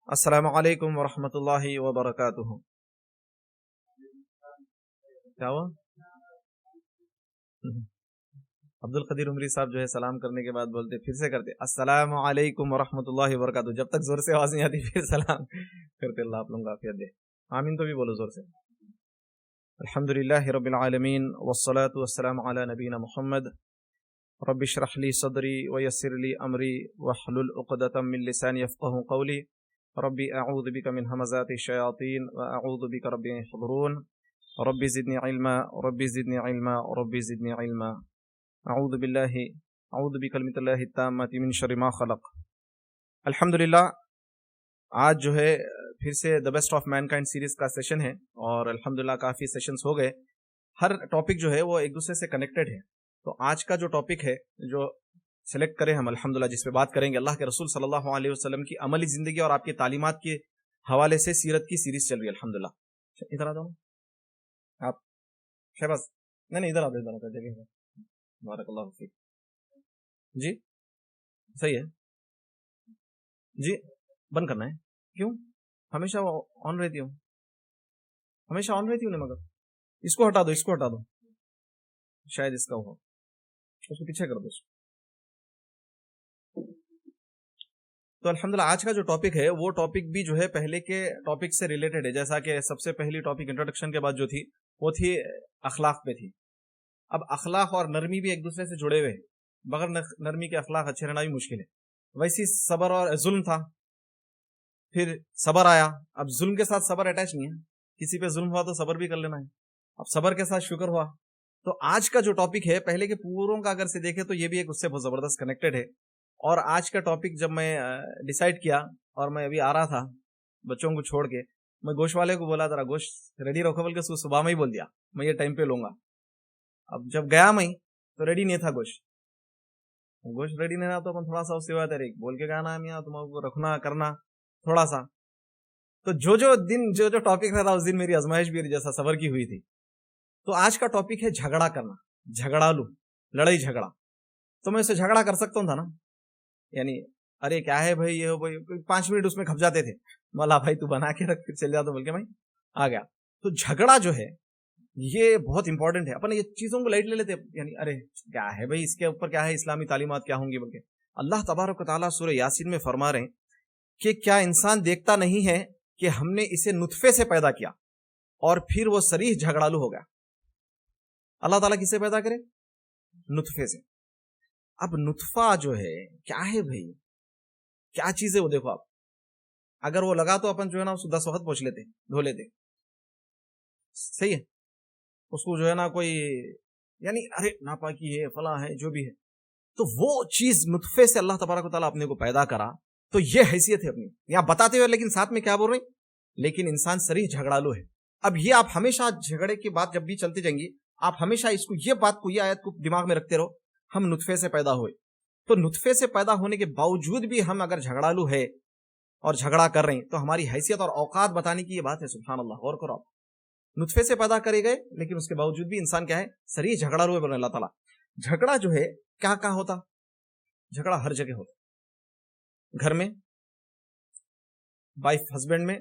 السلام علیکم ورحمۃ اللہ وبرکاتہ. کیا ہوا؟ عبد القدیر عمری صاحب جو ہے سلام کرنے کے بعد بولتے پھر سے کرتے السلام علیکم ورحمۃ اللہ وبرکاتہ. جب تک زور سے آواز نہیں آتی پھر سلام کرتے. اللہ آپ لوگوں کو عافیت دے. آمین تو بھی بولو زور سے. الحمدللہ رب العالمین والصلاة والسلام علی نبینا محمد. رب اشرح لی صدری ویسر لی امری واحلل عقدۃ من لسانی یفقهوا قولی. ربی اعوذ بک من همزات الشیاطین واعوذ بک رب ان یحضرون. ربی زدنی علما ربی زدنی علما ربی زدنی علما. اعوذ بکلمۃ اللہ التامۃ من شر ما خلق. الحمدللہ آج جو ہے پھر سے the best of mankind series کا سیشن ہے اور الحمدللہ کافی سیشنز ہو گئے. ہر ٹاپک جو ہے وہ ایک دوسرے سے کنیکٹڈ ہے. تو آج کا جو ٹاپک ہے جو سلیکٹ کریں ہم الحمدللہ جس پہ بات کریں گے اللہ کے رسول صلی اللہ علیہ وسلم کی عملی زندگی اور آپ کی تعلیمات کے حوالے سے سیرت کی سیریز چل رہی ہے الحمدللہ. ادھر آ جاؤ آپ شہباز. نہیں ادھر آ جاؤ جگہ ہے. بارک اللہ فیک. جی صحیح ہے جی. بند کرنا ہے کیوں؟ ہمیشہ آن رہتی ہوں ہمیشہ آن رہتی ہوں. مگر اس کو ہٹا دو اس کو ہٹا دو. شاید اس کا ہو اس کو پیچھے کر دو. تو الحمدللہ آج کا جو ٹاپک ہے وہ ٹاپک بھی جو ہے پہلے کے ٹاپک سے ریلیٹڈ ہے. جیسا کہ سب سے پہلی ٹاپک انٹروڈکشن کے بعد جو تھی وہ تھی اخلاق پہ تھی. اب اخلاق اور نرمی بھی ایک دوسرے سے جڑے ہوئے ہیں. بغیر نرمی کے اخلاق اچھے رہنا بھی مشکل ہے. ویسی صبر اور ظلم تھا پھر صبر آیا. اب ظلم کے ساتھ صبر اٹیچ نہیں ہے. کسی پہ ظلم ہوا تو صبر بھی کر لینا ہے. اب صبر کے ساتھ شکر ہوا. تو آج کا جو ٹاپک ہے پہلے کے پوروں کا اگر سے دیکھے تو یہ بھی ایک اس سے بہت زبردست کنیکٹڈ ہے. اور آج کا ٹاپک جب میں ڈیسائیڈ کیا اور میں ابھی آ رہا تھا بچوں کو چھوڑ کے میں گوشت والے کو بولا ذرا گوشت ریڈی رکھو بول کے صبح میں ہی بول دیا میں یہ ٹائم پہ لوں گا. اب جب گیا میں تو ریڈی نہیں تھا گوشت ریڈی نہیں رہا تو اپن تھوڑا سا اس سے بات ہے بول کے گانا میاں تمہارے کو رکھنا کرنا تھوڑا سا. تو جو ٹاپک رہا اس دن میری آزمائش بھی جیسا صبر کی ہوئی تھی. تو آج کا ٹاپک ہے جھگڑا کرنا. جھگڑا لو لڑائی جھگڑا. تو میں اسے جھگڑا کر سکتا ہوں تھا نا. یعنی ارے کیا ہے بھائی یہ 5 منٹ اس میں کھپ جاتے تھے. مالا بھائی تو بنا کے رکھ پھر چل جاتا بول کے میں آ گیا. تو جھگڑا جو ہے یہ بہت امپورٹنٹ ہے. اپن یہ چیزوں کو لائٹ لے لیتے یعنی ارے کیا ہے بھائی اس کے اوپر کیا ہے اسلامی تعلیمات کیا ہوں گی بول کے. اللہ تبارک و تعالیٰ سورہ یاسین میں فرما رہے ہیں کہ کیا انسان دیکھتا نہیں ہے کہ ہم نے اسے نطفے سے پیدا کیا اور پھر وہ صریح جھگڑالو ہو گیا. اللہ تعالیٰ کسے پیدا کرے؟ نطفے سے. اب نطفہ جو ہے کیا ہے بھائی کیا چیز ہے وہ دیکھو آپ. اگر وہ لگا تو اپن جو ہے نا اس کو 10 وقت پوچھ لیتے دھو لیتے. صحیح ہے. اس کو جو ہے نا کوئی یعنی ارے ناپاکی ہے فلاں ہے جو بھی ہے. تو وہ چیز نطفے سے اللہ تبارک و تعالیٰ اپنے کو پیدا کرا. تو یہ حیثیت ہے اپنی یہاں بتاتے ہوئے لیکن ساتھ میں کیا بول رہے ہیں لیکن انسان صریح جھگڑالو ہے. اب یہ آپ ہمیشہ جھگڑے کی بات جب بھی چلتی جائیں گی آپ ہمیشہ اس کو یہ آیت کو دماغ میں رکھتے رہو. ہم نطفے سے پیدا ہوئے تو نطفے سے پیدا ہونے کے باوجود بھی ہم اگر جھگڑالو ہے اور جھگڑا کر رہے ہیں تو ہماری حیثیت اور اوقات بتانے کی یہ بات ہے. سبحان اللہ. غور کرو آپ. نطفے سے پیدا کرے گئے لیکن اس کے باوجود بھی انسان کیا ہے صریح جھگڑالو ہے. بولے اللہ تعالیٰ جھگڑا جو ہے کیا ہوتا. جھگڑا ہر جگہ ہوتا. گھر میں وائف ہسبینڈ میں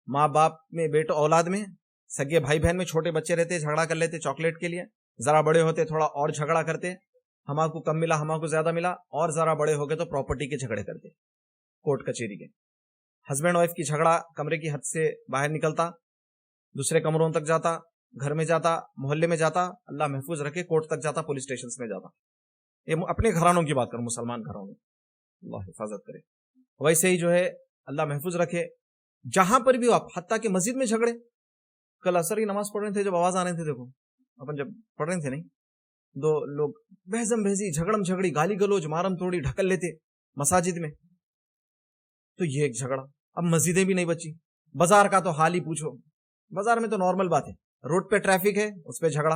ماں باپ میں بیٹو اولاد میں سگے بھائی بہن میں چھوٹے بچے رہتے جھگڑا کر لیتے چاکلیٹ کے لیے. ذرا بڑے ہوتے تھوڑا اور جھگڑا کرتے ہما کو کم ملا ہما کو زیادہ ملا. اور ذرا بڑے ہو گئے تو پراپرٹی کے جھگڑے کرتے کورٹ کچہری کے. ہسبینڈ وائف کی جھگڑا کمرے کی حد سے باہر نکلتا دوسرے کمروں تک جاتا گھر میں جاتا محلے میں جاتا اللہ محفوظ رکھے کورٹ تک جاتا پولیس اسٹیشن میں جاتا. یہ اپنے گھرانوں کی بات کروں مسلمان گھروں میں اللہ حفاظت کرے. ویسے ہی جو ہے اللہ محفوظ رکھے جہاں پر بھی ہو آپ. حتیٰ کہ مسجد میں جھگڑے. کل عصر کی نماز پڑھ رہے تھے جب آواز آ رہے تھے دیکھو اپن جب پڑھ رہے تھے نہیں دو لوگ بہزم بہزی جھگڑم جھگڑی گالی گلوچ مارم توڑی ڈھکل لیتے مساجد میں. تو یہ ایک جھگڑا. اب مسجدیں بھی نہیں بچی. بازار کا تو حال ہی پوچھو. بازار میں تو نارمل بات ہے. روڈ پہ ٹریفک ہے اس پہ جھگڑا.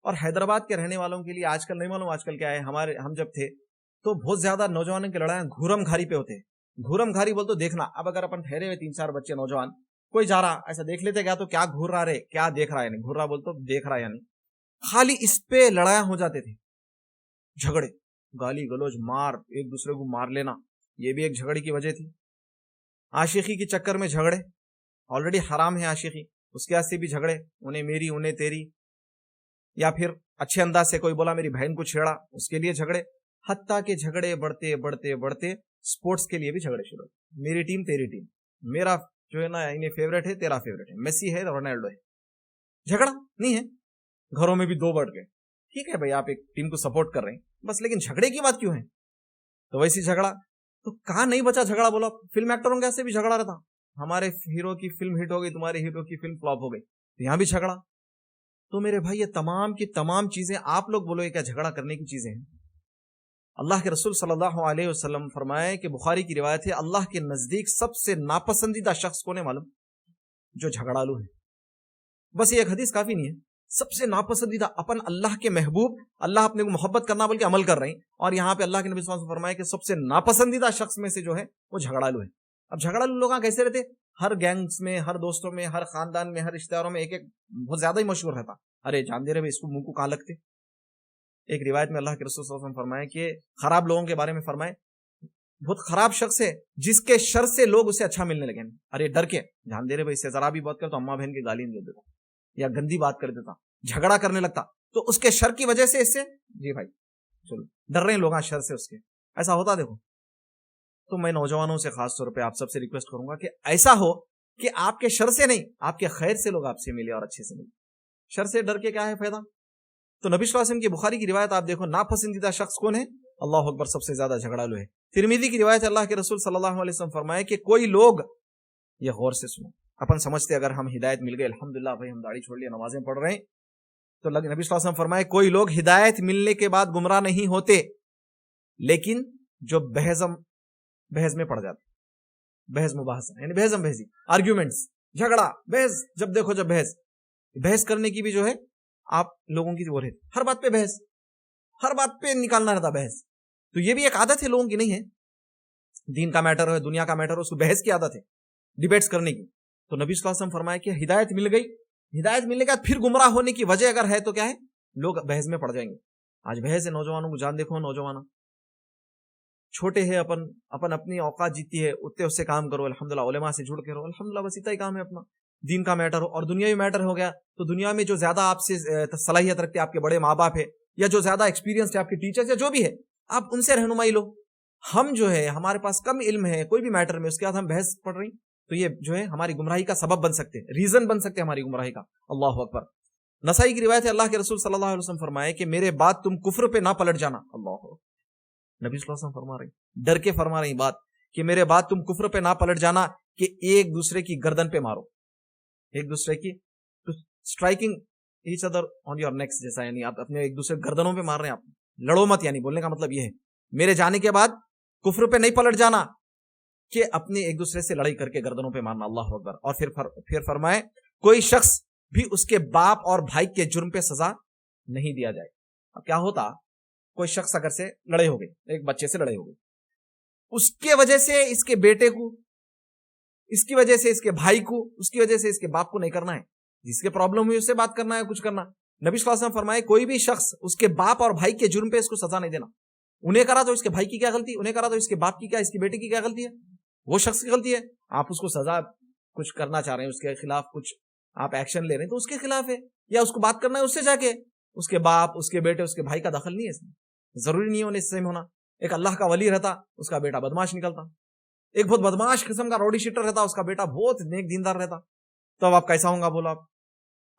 اور حیدرآباد کے رہنے والوں کے لیے آج کل نہیں معلوم آج کل کیا ہے. ہم جب تھے تو بہت زیادہ نوجوانوں کی لڑائیاں گھورم گھاری پہ ہوتے. گھورم گھاری بول تو دیکھنا. اب اگر اپن ٹھہرے ہوئے 3-4 بچے نوجوان کوئی جا رہا ایسا دیکھ لیتے کیا تو کیا گھور رہا رہے کیا دیکھ رہا ہے. نہیں گھور رہا بول تو دیکھ رہا یعنی خالی اس پہ لڑائیاں ہو جاتے تھے. جھگڑے گالی گلوچ مار ایک دوسرے کو مار لینا یہ بھی ایک جھگڑے کی وجہ تھی. عاشقی کے چکر میں جھگڑے، آلریڈی حرام ہے عاشقی، اس کے واسطے بھی جھگڑے، انہیں میری انہیں تیری، یا پھر اچھے انداز سے کوئی بولا میری بہن کو چھیڑا، اس کے لیے جھگڑے، حتیٰ کہ جھگڑے بڑھتے بڑھتے بڑھتے سپورٹس کے لیے بھی جھگڑے شروع، میری ٹیم تیری ٹیم، میرا جو ہے نا انہیں فیوریٹ ہے تیرا فیوریٹ ہے، میسی ہے رونالڈو ہے، جھگڑا نہیں ہے، گھروں میں بھی دو بڑھ گئے، ٹھیک ہے بھائی آپ ایک ٹیم کو سپورٹ کر رہے ہیں بس، لیکن جھگڑے کی بات کیوں ہے؟ تو ویسی جھگڑا تو کہاں نہیں بچا جھگڑا، بولو فلم ایکٹروں کے سے بھی جھگڑا رہتا، ہمارے ہیرو کی فلم ہٹ ہو گئی، تمہارے ہیرو کی فلم فلاپ ہو گئی، تو یہاں بھی جھگڑا۔ تو میرے بھائی یہ تمام کی تمام چیزیں آپ لوگ بولو یہ کیا جھگڑا کرنے کی چیزیں ہیں؟ اللہ کے رسول صلی اللہ علیہ وسلم فرمائے کہ بخاری کی روایت ہے، اللہ کے نزدیک سب سے ناپسندیدہ شخص کون ہے معلوم؟ جو جھگڑالو ہے۔ بس یہ ایک حدیث کافی نہیں ہے، سب سے ناپسندیدہ، اپن اللہ کے محبوب، اللہ اپنے کو محبت کرنا بول کے عمل کر رہے ہیں، اور یہاں پہ اللہ کے نبی صلی اللہ علیہ وسلم فرمائے کہ سب سے ناپسندیدہ شخص میں سے جو ہے وہ جھگڑالو ہے۔ اب جھگڑالو لوگ کیسے رہتے؟ ہر گینگز میں، ہر دوستوں میں، ہر خاندان میں، ہر رشتہ داروں میں ایک ایک بہت زیادہ ہی مشہور رہتا، ارے جان دے رہے اس کو منہ کو کہاں لگتے۔ ایک روایت میں اللہ کے رسول صلی اللہ علیہ وسلم فرمائے کہ خراب لوگوں کے بارے میں فرمائے بہت خراب شخص ہے جس کے شر سے لوگ اسے اچھا ملنے لگے، ارے ڈر کے جان دے رہے بھائی، اس سے ذرا بھی بات کر تو اماں بہن کی گالی دے دیتا یا گندی بات کر دیتا، جھگڑا کرنے لگتا، تو اس کے شر کی وجہ سے اس سے جی بھائی چلو ڈر رہے ہیں لوگ شر سے، اس کے ایسا ہوتا دیکھو۔ تو میں نوجوانوں سے خاص طور پہ آپ سب سے ریکویسٹ کروں گا کہ ایسا ہو کہ آپ کے شر سے نہیں، آپ کے خیر سے لوگ آپ سے ملے اور اچھے سے ملے، شر سے ڈر کے کیا ہے فائدہ؟ تو نبی صلی اللہ علیہ وسلم کی بخاری کی روایت آپ دیکھو، ناپسندیدہ شخص کون ہے؟ اللہ اکبر، سب سے زیادہ جھگڑالو ہے۔ ترمذی کی روایت اللہ کے رسول صلی اللہ علیہ وسلم فرمائے کہ کوئی لوگ، یہ غور سے سنو، اپن سمجھتے اگر ہم ہدایت مل گئے الحمدللہ بھائی ہم داڑھی چھوڑ لیا نمازیں پڑھ رہے ہیں، تو نبی صلی اللہ علیہ وسلم فرمائے کوئی لوگ ہدایت ملنے کے بعد گمراہ نہیں ہوتے، لیکن جو بحث میں پڑ جاتے، بحث مباحثہ یعنی بحثم بحثی، آرگیومنٹس، جھگڑا بحث، جب دیکھو جب بحث کرنے کی بھی جو ہے آپ لوگوں کی وہ رہتی، ہر بات پہ بحث، ہر بات پہ نکالنا رہتا بحث، تو یہ بھی ایک عادت ہے لوگوں کی، نہیں ہے؟ دین کا میٹر ہو، دنیا کا میٹر ہو، اس کو بحث کی عادت ہے، ڈیبیٹس کرنے کی۔ تو نبی صلی اللہ علیہ وسلم فرمایا کہ ہدایت مل گئی، ہدایت ملنے کے بعد پھر گمراہ ہونے کی وجہ اگر ہے تو کیا ہے؟ لوگ بحث میں پڑ جائیں گے۔ آج بحث ہے نوجوانوں کو، جان دیکھو نوجوانوں چھوٹے ہیں، اپن اپنی اوقات جیتی ہے اتنے اس سے کام کرو، الحمدللہ علماء سے جڑ کے رہو، الحمدللہ بس اتنا ہی کام ہے اپنا، دین کا میٹر ہو اور دنیاوی میٹر ہو گیا تو دنیا میں جو زیادہ آپ سے صلاحیت رکھتے ہیں، آپ کے بڑے ماں باپ ہے یا جو زیادہ ایکسپیرینس ہے آپ کے ٹیچرز یا جو بھی ہے، آپ ان سے رہنمائی لو۔ ہم جو ہے ہمارے پاس کم علم ہے کوئی بھی میٹر میں، اس کے بعد ہم بحث پڑھ رہے ہیں، تو یہ جو ہے ہماری گمراہی کا سبب بن سکتے ہیں، ریزن بن سکتے ہیں ہماری گمراہی کا۔ اللہ اکبر۔ نسائی کی روایت ہے اللہ کے رسول صلی اللہ علیہ وسلم فرمائے کہ میرے بعد تم کفر پہ نہ پلٹ جانا۔ اللہ نبی صلی اللہ علیہ وسلم فرما رہے ہیں، ڈر کے فرما رہے ہیں بات کہ میرے بعد تم کفر پہ نہ پلٹ جانا کہ ایک دوسرے کی گردن پہ مارو، ایک دوسرے کی striking each other on your necks, جیسا یعنی آپ اپنے ایک دوسرے گردنوں پہ مار رہے ہیں، آپ لڑو مت، یعنی بولنے کا مطلب یہ ہے میرے جانے کے بعد کفر پہ نہیں پلٹ جانا کہ اپنے ایک دوسرے سے لڑائی کر کے گردنوں پہ مارنا۔ اللہ اکبر۔ اور پھر فرمائے کوئی شخص بھی اس کے باپ اور بھائی کے جرم پہ سزا نہیں دیا جائے۔ اب کیا ہوتا، کوئی شخص اگر سے لڑائی ہو گئی، ایک بچے سے لڑائی ہو گئی، اس کے وجہ سے اس کے بیٹے کو، اس کی وجہ سے اس کے بھائی کو، اس کی وجہ سے اس کے باپ کو نہیں کرنا ہے، جس کے پرابلم ہوئی اس سے بات کرنا ہے، کچھ کرنا۔ نبی صلی اللہ علیہ وسلم فرمائے کوئی بھی شخص اس کے باپ اور بھائی کے جرم پہ اس کو سزا نہیں دینا، انہیں کرا تو اس کے بھائی کی کیا غلطی، انہیں کرا تو اس کے باپ کی کیا، اس کی بیٹے کی کیا غلطی ہے، وہ شخص کی غلطی ہے، آپ اس کو سزا کچھ کرنا چاہ رہے ہیں، اس کے خلاف کچھ آپ ایکشن لے رہے ہیں تو اس کے خلاف ہے، یا اس کو بات کرنا ہے اس سے جا کے، اس کے باپ، اس کے بیٹے، اس کے بھائی کا دخل نہیں ہے اس میں، ضروری نہیں ہے انہیں اس سے ہونا۔ ایک اللہ کا ولی رہتا، اس کا بیٹا بدماش نکلتا، ایک بہت بدماش قسم کا روڈی شیٹر رہتا، اس کا بیٹا بہت نیک دیندار رہتا، تو اب آپ کیسا ہوں گا بولو آپ؟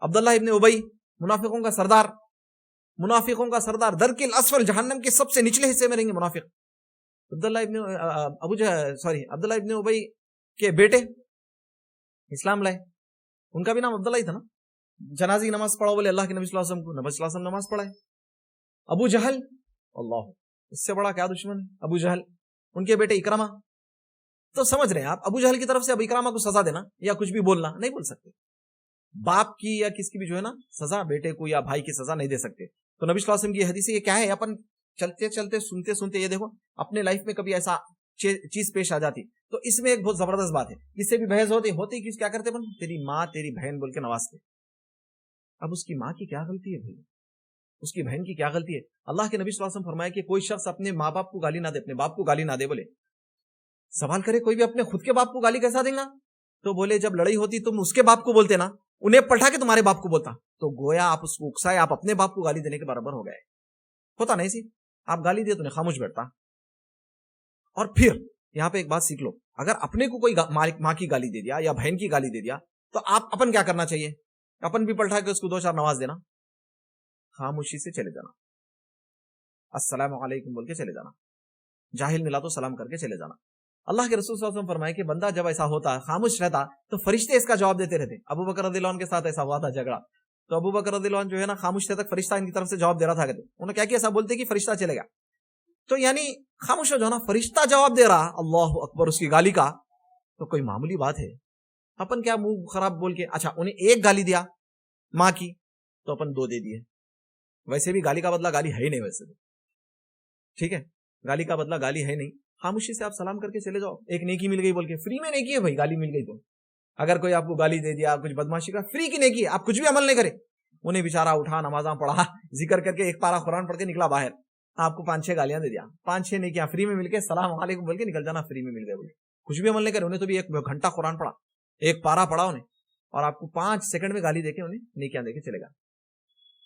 عبداللہ ابن ابی، منافقوں کا سردار، منافقوں کا سردار، درکل اسفل جہنم کے سب سے نچلے حصے میں رہیں گے منافق۔ عبداللہ ابن ابی کے بیٹے اسلام لائے، ان کا بھی نام عبداللہ ہی تھا نا، جنازی نماز پڑھاؤ بولے اللہ کے نبی صلی اللہ علیہ وسلم کو، نبی صلی اللہ علیہ وسلم نماز پڑھائے۔ ابو جہل، اللہ، اس سے بڑا کیا دشمن ہے ابو جہل، ان کے بیٹے اکرمہ، تو سمجھ رہے ہیں آپ، ابو جہل کی طرف سے اب اکرامہ کو سزا دینا یا کچھ بھی بولنا نہیں بول سکتے، باپ کی یا کس کی بھی جو ہے نا سزا بیٹے کو یا بھائی کی سزا نہیں دے سکتے۔ تو نبی صلی اللہ علیہ وسلم کی حدیث یہ کیا ہے، اپن چلتے چلتے سنتے سنتے یہ دیکھو اپنے لائف میں کبھی ایسا چیز پیش آ جاتی تو اس میں ایک بہت زبردست بات ہے، اس سے بھی بحث ہوتی کہ کیا کرتے بن، تیری ماں تیری بہن بول کے نوازتے، اب اس کی ماں کی کیا غلطی ہے بھائی، اس کی بہن کی کیا غلطی ہے؟ اللہ کے نبی صلی اللہ علیہ وسلم فرمایا کہ کوئی شخص اپنے ماں باپ کو گالی نہ دے، اپنے باپ کو گالی نہ دے، بولے سوال کرے کوئی بھی اپنے خود کے باپ کو گالی کیسا دیں گا؟ تو بولے جب لڑائی ہوتی تم اس کے باپ کو بولتے نا, انہیں پلٹا کے تمہارے باپ کو بولتا, تو گویا آپ اس کو اکسائے, آپ اپنے باپ کو گالی دینے کے برابر ہو گئے. ہوتا نہیں سی, آپ گالی دے تو نہیں خاموش بیٹھتا. اور پھر یہاں پہ ایک بات سیکھ لو, اگر اپنے کو کوئی ماں کی گالی دے دیا یا بہن کی گالی دے دیا تو آپ اپن کیا کرنا چاہیے؟ اپن بھی پلٹا کے اس کو 2-4 نواز دینا, خاموشی سے چلے جانا, السلام علیکم بول کے چلے جانا, جاہل ملا تو سلام کر کے چلے جانا. اللہ کے رسول صلی اللہ علیہ وسلم فرمائے کہ بندہ جب ایسا ہوتا خاموش رہتا تو فرشتے اس کا جواب دیتے رہتے. ابو بکر رضی اللہ عنہ کے ساتھ ایسا ہوا تھا جھگڑا, تو ابو بکر رضی اللہ عنہ جو ہے نا خاموش تھے تک فرشتہ ان کی طرف سے جواب دے رہا تھا. کہتے انہوں نے کیا ایسا بولتے کہ فرشتہ چلے گا, تو یعنی خاموش ہو جانا, فرشتہ جواب دے رہا, اللہ اکبر, اس کی گالی کا, تو کوئی معمولی بات ہے؟ اپن کیا منہ خراب بول کے, اچھا انہیں ایک گالی دیا ماں کی تو اپن 2 دے دیے. ویسے بھی گالی کا بدلہ گالی ہے ہی نہیں, ویسے بھی ٹھیک ہے, گالی کا بدلہ گالی ہے نہیں. خاموشی سے آپ سلام کر کے چلے جاؤ, ایک نیکی مل گئی بول کے, فری میں نیکی ہے بھائی, گالی مل گئی تو. اگر کوئی آپ کو گالی دے دیا, کچھ بدماشی کا, فری کی نیکی, آپ کچھ بھی عمل نہیں کرے, انہیں بیچارہ اٹھا, نمازاں پڑھا, ذکر کر کے 1 پارا قرآن پڑھ کے نکلا باہر, آپ کو 5-6 گالیاں دے دیا, 5-6 نیکیاں فری میں مل کے, السلام علیکم بول کے نکل جانا, فری میں مل گئے بول کے, کچھ بھی عمل نہیں کرے. انہیں تو بھی 1 گھنٹہ قرآن پڑھا, 1 پارا پڑھا انہیں, اور آپ کو 5 سیکنڈ میں گالی دے کے انہیں نیکیاں دے کے چلے گا.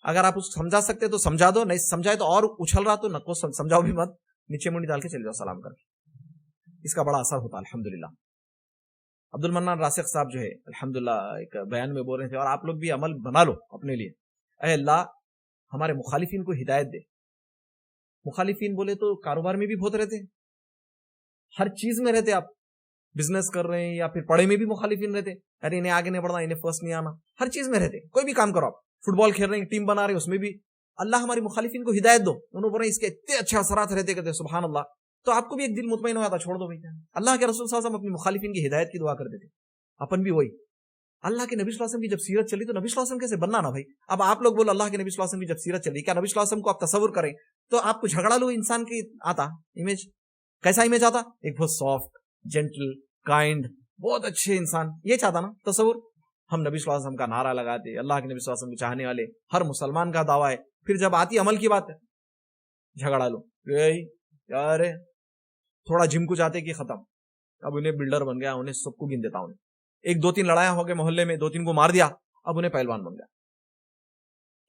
اگر آپ اس کو سمجھا سکتے تو سمجھا دو, نہیں سمجھائے تو اور اچھل رہا تو نہ سمجھاؤ بھی مت, نیچے منڈی ڈال کے چلے جاؤ سلام کر کے, اس کا بڑا اثر ہوتا ہے الحمدللہ. عبد المنان راسخ صاحب جو ہے الحمدللہ ایک بیان میں بول رہے تھے, اور آپ لوگ بھی عمل بنا لو اپنے لیے, اے اللہ ہمارے مخالفین کو ہدایت دے. مخالفین بولے تو کاروبار میں بھی بہت رہتے, ہر چیز میں رہتے, آپ بزنس کر رہے ہیں یا پھر پڑھائی میں بھی مخالفین رہتے, ارے انہیں آگے نہیں بڑھنا, انہیں فرسٹ نہیں آنا, ہر چیز میں رہتے. کوئی بھی کام کرو, آپ فٹ بال کھیل رہے ہیں, ٹیم بنا رہے ہیں, اس میں بھی اللہ ہماری مخالفین کو ہدایت دو. انہوں بول رہے ہیں اس کے اتنے اچھے اثرات رہتے, کہتے سبحان اللہ, تو آپ کو بھی ایک دل مطمئن ہو جاتا, چھوڑ دو بھائی. اللہ کے رسول صلی اللہ علیہ وسلم اپنی مخالفین کی ہدایت کی دعا کرتے تھے, اپن بھی وہی. اللہ کے نبی صلی اللہ علیہ وسلم کی جب سیرت چلی تو نبی صلی اللہ علیہ وسلم کیسے بننا نا بھائی. اب آپ لوگ بولو اللہ کے نبی صلی اللہ علیہ وسلم کی جب سیرت چلی, کیا نبی صلی اللہ علیہ وسلم کو آپ تصور کریں تو آپ کو جھگڑا لو انسان کی آتا امیج, کیسا امیج آتا؟ ایک بہت سافٹ, جینٹل, کائنڈ, بہت اچھے انسان, یہ چاہتا نا تصور. ہم نبی صلی اللہ علیہ وسلم کا نعرہ لگاتے, اللہ کے نبی صلی اللہ علیہ وسلم کو چاہنے والے, ہر مسلمان کا دعویٰ ہے. پھر جب آتی عمل کی بات ہے, جھگڑا لو, یار تھوڑا جم کو جاتے کہ ختم, اب انہیں بلڈر بن گیا, انہیں سب کو گن دیتا ہوں, 1-2-3 لڑائیاں ہو گئے محلے میں, 2-3 کو مار دیا, اب انہیں پہلوان بن گیا.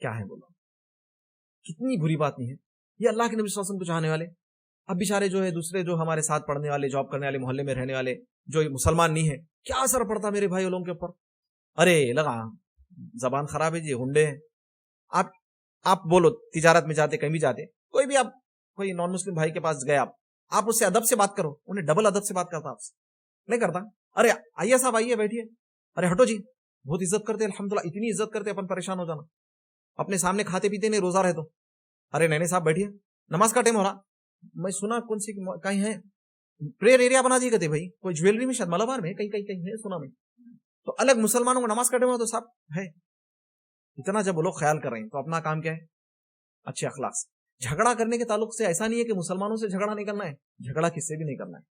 کیا ہے بولو, کتنی بری بات نہیں ہے یہ اللہ کے نبی صلی اللہ علیہ وسلم کو چاہنے والے. اب بیچارے جو ہے دوسرے جو ہمارے ساتھ پڑھنے والے, جاب کرنے والے, محلے میں رہنے والے جو مسلمان نہیں ہے, کیا اثر پڑتا میرے بھائی لوگوں کے اوپر. ارے لگا زبان خراب ہے جی, ہنڈے ہیں. آپ بولو تجارت میں جاتے, کہیں بھی جاتے, کوئی بھی آپ کوئی نان مسلم بھائی کے پاس گئے, آپ اس سے ادب سے بات کرو, انہیں ڈبل ادب سے بات کرتا, آپ سے نہیں کرتا. ارے آئیے صاحب, آئیے بیٹھیے, ارے ہٹو جی, بہت عزت کرتے الحمدللہ, اتنی عزت کرتے اپن پریشان ہو جانا. اپنے سامنے کھاتے پیتے نہیں, روزہ رہے تو ارے نہیں صاحب بیٹھیے, نماز کا ٹائم ہو رہا, میں سنا کون سی کہیں ہے پریئر ایریا بنا دیے کہتے بھائی, کوئی جویلری میں شاید ملابار میں کہیں کہیں ہے سنا میں, تو الگ مسلمانوں کو نماز کا ٹائم ہو تو صاحب ہے. اتنا جب وہ لوگ خیال کر رہے ہیں تو اپنا کام کیا ہے, اچھے اخلاق سے. جھگڑا کرنے کے تعلق سے ایسا نہیں ہے کہ مسلمانوں سے جھگڑا نہیں کرنا ہے, جھگڑا کس سے بھی نہیں کرنا ہے.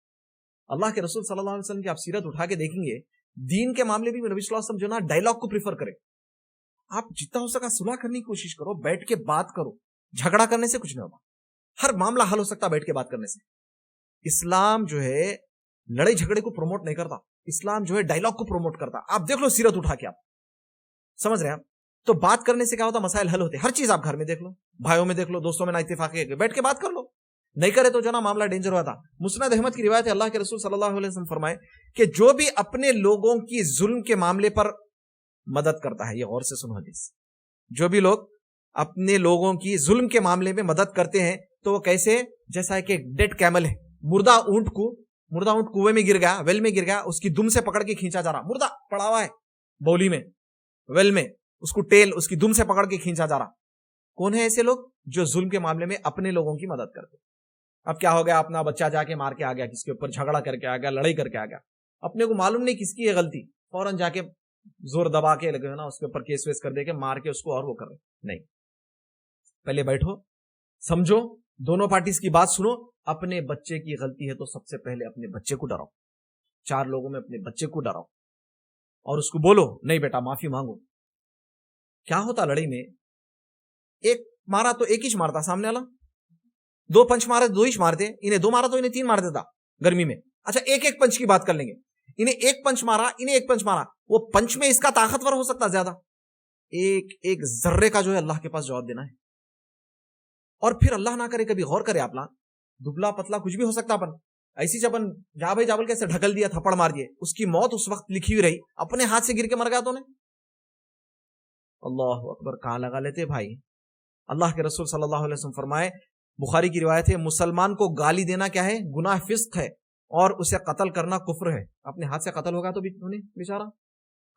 اللہ کے رسول صلی اللہ علیہ وسلم کی آپ سیرت اٹھا کے دیکھیں گے, دین کے معاملے بھی نبی صلی اللہ علیہ وسلم جو نا ڈائلاگ کو پریفر کرے. آپ جتنا ہو سکا صلح کرنے کی کوشش کرو, بیٹھ کے بات کرو. جھگڑا کرنے سے کچھ نہیں ہوگا, ہر معاملہ حل ہو سکتا بیٹھ کے بات کرنے سے. اسلام جو ہے لڑائی جھگڑے کو پروموٹ نہیں کرتا, اسلام جو ہے ڈائلاگ کو پروموٹ کرتا. آپ دیکھ لو سیرت اٹھا کے, آپ سمجھ رہے ہیں آپ, تو بات کرنے سے کیا ہوتا, مسائل حل ہوتے. ہر چیز آپ گھر میں دیکھ لو, بھائیوں میں دیکھ لو, دوستوں میں نا اتفاق ہے, بیٹھ کے بات کر لو. نہیں کرے تو جو نا معاملہ ڈینجر ہوا تھا. مسند احمد کی روایت ہے, اللہ کے رسول صلی اللہ علیہ وسلم فرمائے کہ جو بھی اپنے لوگوں کی ظلم کے معاملے پر مدد کرتا ہے, یہ غور سے سنو حدیث, جو بھی لوگ اپنے لوگوں کی ظلم کے معاملے میں مدد کرتے ہیں تو وہ کیسے, جیسا کہ ڈیڈ کیمل ہے, مردہ اونٹ کنویں میں گر گیا, ویل میں گر گیا, اس کی دم سے پکڑ کے کھینچا جا رہا, مردہ پڑا ہوا ہے بولی میں, ویل میں, اس کو ٹیل اس کی دم سے پکڑ کے کھینچا جا رہا. کون ہے ایسے لوگ جو ظلم کے معاملے میں اپنے لوگوں کی مدد کرتے. اب کیا ہو گیا, اپنا بچہ جا کے مار کے آ گیا, کس کے اوپر جھگڑا کر کے آ گیا, لڑائی کر کے آ گیا, اپنے کو معلوم نہیں کس کی ہے غلطی, فوراً جا کے زور دبا کے لگے نا اس کے اوپر کیس ویس کر دے کے مار کے اس کو, اور وہ کر رہے. نہیں, پہلے بیٹھو, سمجھو, دونوں پارٹیز کی بات سنو. اپنے بچے کی غلطی ہے تو سب سے پہلے اپنے بچے کو ڈراؤ, 4 لوگوں میں اپنے بچے کو ڈراؤ اور اس کو بولو نہیں بیٹا معافی مانگو. کیا ہوتا لڑائی میں, ایک مارا تو ایک ہی مارتا سامنے والا, 2 پنچ مارے 2 ہی مارتے, انہیں 2 مارا تو انہیں 3 مار دیتا گرمی میں. اچھا ایک ایک پنچ کی بات کر لیں گے, انہیں ایک پنچ مارا, انہیں ایک پنچ مارا, وہ پنچ میں اس کا طاقتور ہو سکتا زیادہ, ایک ایک ذرے کا جو ہے اللہ کے پاس جواب دینا ہے. اور پھر اللہ نہ کرے کبھی غور کرے آپ نا, دبلا پتلا کچھ بھی ہو سکتا اپن, ایسی چپن جا بھائی جابل کیسے ڈھکل دیا, تھپڑ مار دیے, اس کی موت اس وقت لکھی ہوئی رہی, اپنے ہاتھ سے گر کے مر گیا تو نے. اللہ اکبر, کہاں لگا لیتے بھائی. اللہ کے رسول صلی اللہ علیہ وسلم فرمائے, بخاری کی روایت ہے, مسلمان کو گالی دینا کیا ہے, گناہ فسق ہے, اور اسے قتل کرنا کفر ہے. اپنے ہاتھ سے قتل ہوگا تو بیچارہ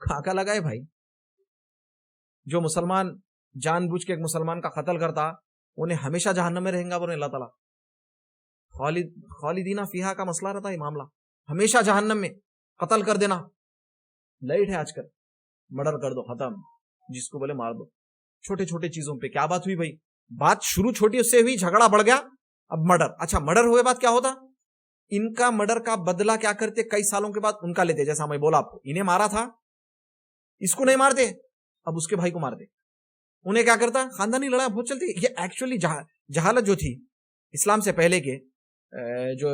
کہاں کا لگا ہے بھائی. جو مسلمان جان بوجھ کے ایک مسلمان کا قتل کرتا, انہیں ہمیشہ جہنم میں رہیں گا بولے اللہ تعالیٰ. خالدینہ فیہا کا مسئلہ رہتا ہے معاملہ, ہمیشہ جہنم میں. قتل کر دینا لائٹ ہے آج کل, مرڈر کر دو ختم, جس کو بولے مار دو. چھوٹے چھوٹے چیزوں پہ کیا بات ہوئی بھائی, بات شروع چھوٹی اس سے ہوئی, جھگڑا بڑھ گیا, اب مرڈر. اچھا مرڈر ہوئے بعد کیا ہوتا, ان کا مرڈر کا بدلہ کیا کرتے, کئی سالوں کے بعد ان کا لیتے. جیسا میں بولا آپ کو, انہیں مارا تھا, اس کو نہیں مارتے, اب اس کے بھائی کو مارتے. انہیں کیا کرتا, خاندانی لڑائی بہت چلتی. یہ ایکچولی جہالت جو تھی اسلام سے پہلے کے, جو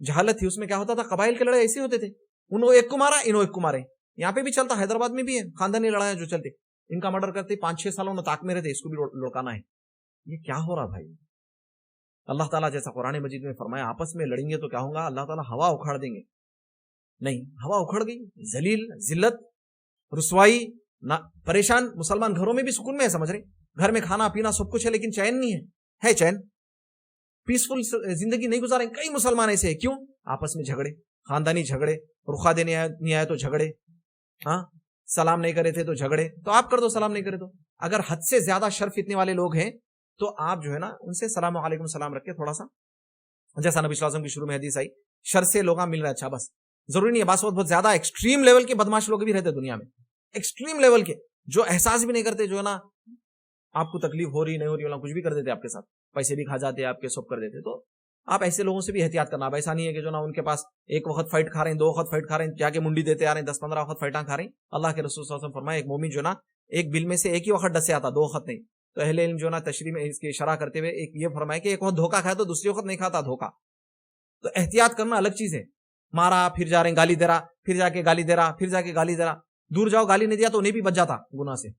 جہالت تھی اس میں کیا ہوتا تھا, قبائل کے لڑائی ایسے ہوتے تھے, انہوں ایک کو مارا, انہوں ایک کو مارے. یہاں پہ بھی چلتا, حیدرآباد میں بھی ہے خاندانی لڑائی جو چلتے, ان کا مرڈر کرتے, 5-6 سالوں میں طاق میں رہتے, اس کو بھی لڑکانا ہے. یہ کیا ہو رہا بھائی. اللہ تعالیٰ جیسا قرآن مجید میں فرمایا, آپس میں لڑیں گے تو کیا ہوگا, اللہ تعالیٰ ہوا اکھاڑ دیں گے. نہیں, ہوا اکھڑ گئی, ذلیل, ذلت, رسوائی, پریشان. مسلمان گھروں میں بھی سکون میں ہے, سمجھ رہے, گھر میں کھانا پینا سب کچھ ہے, لیکن چین نہیں ہے چین, پیسفل زندگی نہیں گزاریں. کئی مسلمان ایسے ہیں, کیوں, آپس میں جھگڑے, خاندانی جھگڑے, رخا دینے نہیں آئے تو جھگڑے, ہاں سلام نہیں کرے تھے تو جھگڑے, تو آپ کر دو, سلام نہیں کرے تو. اگر حد سے زیادہ شرف اتنے والے لوگ ہیں تو آپ جو ہے نا ان سے سلام علیکم سلام رکھ کے تھوڑا سا, جیسا نبی صلی اللہ علیہ وسلم کی شروع میں حدیث آئی, شر سے لوگ مل رہے, اچھا بس. ضروری نہیں ہے, بس بہت زیادہ ایکسٹریم لیول کے بدماش لوگ بھی رہتے دنیا میں, ایکسٹریم لیول کے, جو احساس بھی نہیں کرتے, جو ہے نا آپ کو تکلیف ہو رہی نہیں ہو رہی, کچھ بھی کر دیتے آپ کے ساتھ, پیسے بھی کھا جاتے آپ کے, سب کر دیتے. تو آپ ایسے لوگوں سے بھی احتیاط کرنا. اب ایسا نہیں ہے کہ جو نا ان کے پاس ایک وقت فائٹ کھا رہے ہیں, 2 وقت فائٹ کھا رہے ہیں, جا کے منڈی دیتے آ رہے ہیں, 10-15 وقت فائٹاں کھا رہے ہیں. اللہ کے رسول صلی اللہ علیہ وسلم فرمایا, ایک مومن جو نا ایک بل میں سے ایک ہی وقت ڈسے آتا, 2 وقت نہیں. تو اہل علم جو نا تشریح میں اس کی شرح کرتے ہوئے ایک یہ فرمایا کہ ایک وقت دھوکا کھایا تو دوسری وقت نہیں کھاتا دھوکا. تو احتیاط کرنا الگ چیز ہے. مارا, پھر جا رہے ہیں گالی دے رہا, پھر جا کے گالی دے رہا, پھر جا کے گالی دے رہا, دور جاؤ, گالی نہیں دیا تو انہیں بھی بچ جاتا گناہ سے,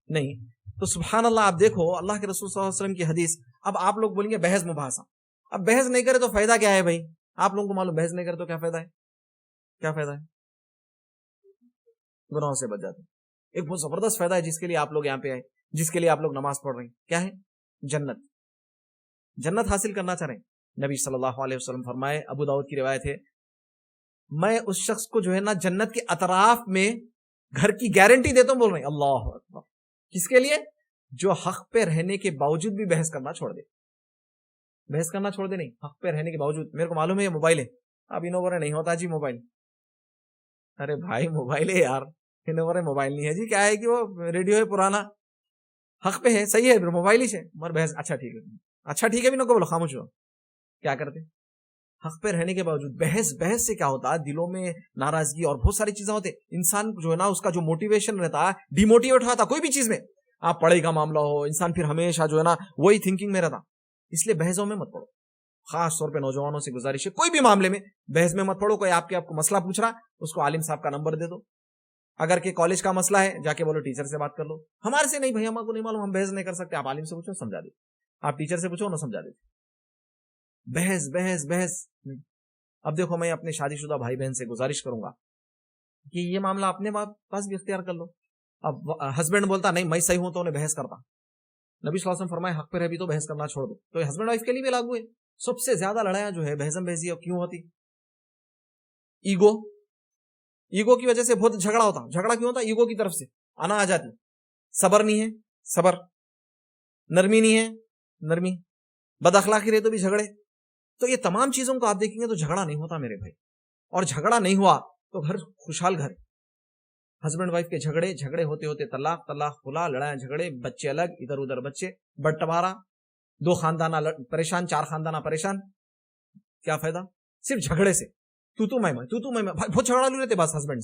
نہیں. تو سبحان اللہ, آپ دیکھو اللہ کے رسول صلی اللہ علیہ وسلم کی حدیث. اب آپ لوگ بولیں گے بحث مباحثہ, اب بحث نہیں کرے تو فائدہ کیا ہے بھائی, آپ لوگوں کو معلوم, بحث نہیں کرے تو کیا فائدہ ہے, کیا فائدہ ہے, گناہوں سے بچ جاتے. ایک بہت زبردست فائدہ ہے جس کے لیے آپ لوگ یہاں پہ آئے, جس کے لیے آپ لوگ نماز پڑھ رہے ہیں, کیا ہے, جنت. جنت حاصل کرنا چاہ رہے ہیں. نبی صلی اللہ علیہ وسلم فرمائے, ابو داؤد کی روایت ہے, میں اس شخص کو جو ہے نا جنت کے اطراف میں گھر کی گارنٹی دیتا ہوں, بول رہے ہیں اللہ اکبر. کس کے لیے, جو حق پہ رہنے کے باوجود بھی بحث کرنا چھوڑ دے. بحث کرنا چھوڑ دے, نہیں, حق پہ رہنے کے باوجود. میرے کو معلوم ہے یہ موبائل ہے, اب انوور نہیں ہوتا جی موبائل. ارے بھائی موبائل ہے یار, انوور موبائل نہیں ہے جی, کیا ہے کہ وہ ریڈیو ہے پرانا, حق پہ ہے, صحیح ہے, موبائل ہی سے مر بحث. اچھا ٹھیک ہے, اچھا ٹھیک ہے بھی نہ کو بولو, خاموش ہو. کیا کرتے, حق پہ رہنے کے باوجود بحث. بحث سے کیا ہوتا ہے, دلوں میں ناراضگی اور بہت ساری چیزیں ہوتے. انسان جو ہے نا اس کا جو موٹیویشن رہتا ہے, ڈی موٹیویٹ ہوتا کوئی بھی چیز میں. آپ پڑھائی کا معاملہ ہو, انسان پھر ہمیشہ جو ہے نا وہی تھنکنگ میں رہتا. اس لیے بحثوں میں مت پڑو. خاص طور پہ نوجوانوں سے گزارش ہے, کوئی بھی معاملے میں بحث میں مت پڑو. کوئی آپ کو مسئلہ پوچھ رہا, اس کو عالم صاحب کا نمبر دے دو. اگر کہ کالج کا مسئلہ ہے, جا کے بولو ٹیچر سے بات کر لو. ہمارے سے نہیں بھائی, ہم کو نہیں معلوم, ہم بحث نہیں کر سکتے. آپ عالم سے پوچھو, سمجھا دے. آپ ٹیچر سے پوچھو, نہ سمجھا دے. بحث بحث بحث. اب دیکھو, میں اپنے شادی شدہ بھائی بہن سے گزارش کروں گا کہ یہ معاملہ اپنے پاس بھی اختیار کر لو. اب ہسبینڈ بولتا نہیں میں صحیح ہوں تو انہیں بحث کرتا. نبی صلی اللہ علیہ وسلم فرمائے حق پہ رہ بھی تو بحث کرنا چھوڑ دو. تو ہسبینڈ وائف کے لیے بھی لاگو ہے. سب سے زیادہ لڑائیاں جو ہے بحثم بحثی کیوں ہوتی, ایگو کی وجہ سے بہت جھگڑا ہوتا. جھگڑا کیوں ہوتا, ایگو کی طرف سے آنا آ جاتی. صبر نہیں ہے, صبر. نرمی نہیں ہے, نرمی. بد اخلاقی رہے تو بھی جھگڑے. تو یہ تمام چیزوں کو آپ دیکھیں گے تو جھگڑا نہیں ہوتا میرے بھائی. اور جھگڑا نہیں ہوا تو گھر خوشحال گھر. ہسبینڈ وائف کے جھگڑے ہوتے ہوتے طلاق خلا, لڑائیاں جھگڑے, بچے الگ, ادھر ادھر بچے, بٹوارا, 2 خاندانہ پریشان, 4 خاندانہ پریشان. کیا فائدہ, صرف جھگڑے سے. تو میں بہت جھگڑا لو لیتے بس ہسبینڈ